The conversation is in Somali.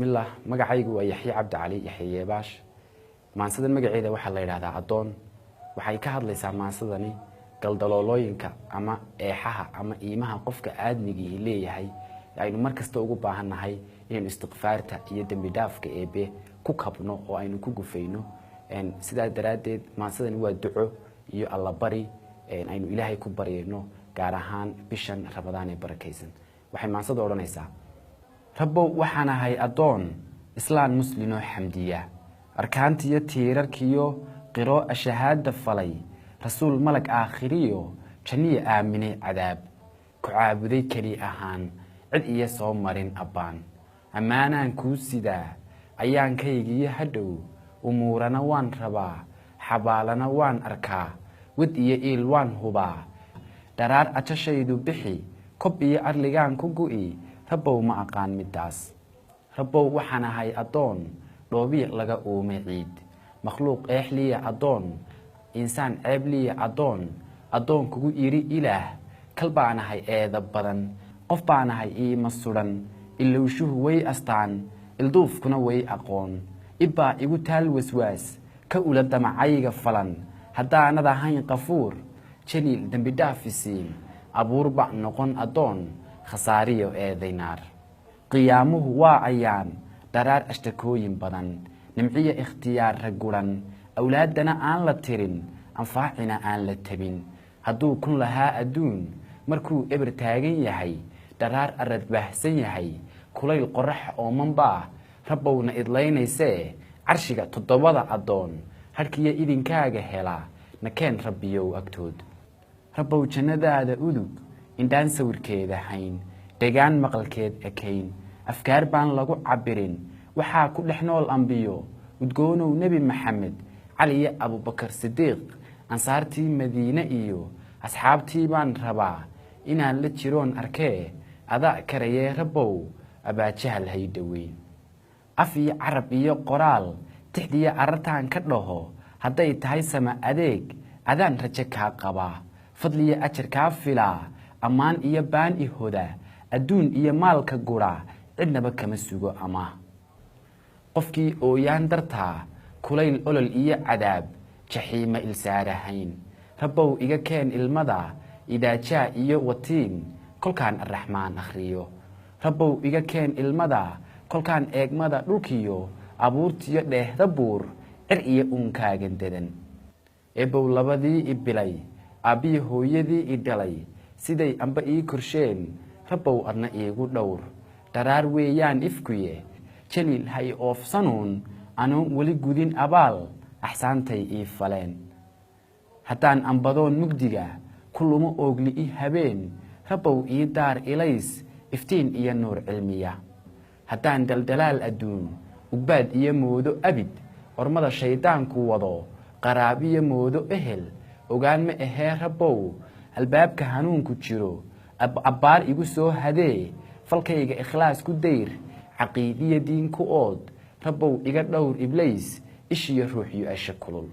bismillah magacaygu waa Yaxya Cabdi Cali Yaxye Baash maansadan magaceeda waxa la yiraahdaa adoon waxay ka hadlaysaa maansadani galdaloolooyinka ama eexaha ama iimaha qofka aadmiga leeyahay aynu markasta ugu baahanahay inaan istighfaarta iyo dambi dhaafka eebe ku kabno oo aynu ku gufayno sidaa daraadeed maansadani waa duco iyo alla bari aynu ilaahay ku baryayno gaar ahaan bishan Ramadaan ee barakaysan waxay maansada oranaysaa rabbow waxaan ahay adoon islaan muslimo xamdiya arkaantiyo tiirarkiyo qiro shahaada falay rasuul malag aakhiriyo jannada aamine cadaab ku caabuday kali ahaan cid iyo soo marin abaan amaanaan ku sida ayaan kaygiyo hadhow umuurana waan rabaa xabaalana waan arkaa wad iyo eel waan hubaa daraar ajashaydu bixi kob iyo arligaan ku go'i rabbow ma aqaan midaas rabbow waxaan ahay adoon dhoobi laga uumay ciid makhluuq eexliya adoon insaan ceebliya adoon kugu iri ilaah kalbaan ahay eeda badan qof baan ahay iima sudan ilowshuhu way astaan ilduufkuna way aqoon ibaa igu taal waswaas ka ula damacayga falan haddaanad ahayn qafuur jaliil dambi dhaafisiin abuurba noqon adoon khasaariyo eedaynaar qiyaamuhu waa ayaan daraar ashtakooyin badan nimciyo ikhtiyaar ragulan awlaadana aan la tirin anfaacina aan la tabin hadduu kun lahaa adduun markuu eber taagan yahay daraar arad baahsan yahay kulayl qorax oomanbaa rabbowna idlaynaysee carshiga toddobada adoon harkiyo idinkaaga hela nakeen rabbiyow agtood rabbow jannadaada udug indhaan sawirkeeda hayn degaan maqalkeed ekayn afkaar baan lagu cabirin waxaa ku dhex nool ambiyo udgoonow nebi maxamed cali iyo abubakar sidiiq ansaartii madiine iyo asxaabtii baan rabaa inaan la jiroon arkee adaa karayee rabbow abaajahal hay dhaweyn af iyo carab iyo qoraal tixdiya arartaan ka dhaho hadday tahay sama adeeg adaan rajo kaa qabaa fadliya ajar kaa filaa ammaan iyo baan i hoda adduun iyo maalka gura cidnaba kama sugo ama qofkii ooyaan dartaa kulayl olol iyo cadaab jaxiima ilsaarahayn rabbow iga keen ilmada idaajaa iyo watiin kolkaan arraxmaan akhriyo rabbow iga keen ilmada kolkaan eegmada dhulkiyo abuurtiyo dheehda buur cir iyo uunkaagan dadan eebow labadii i bilay aabbiyi hooyadii i dhalay siday amba ii korsheen rabbow adna iigu dhowr daraar weeyaan ifkuye jaliil hay oofsanuun anoon weli gudin abaal axsaantay ii faleen haddaan ambadoon mugdiga kuluma oogli i habeen rabbow ii daar ilays iftiin iyo nuur cilmiya haddaan daldalaal adduun ugbaad iyo moodo abid ormada shaydaanku wado qaraabiyo moodo ehel ogaan ma ahee rabbow albaabka hanuunku jiro abbaar igu soo hadee falkayga ikhlaas ku dayr caqiidiya diin ku ood rabbow iga dhowr iblays ishiyo ruuxiyo asha kulul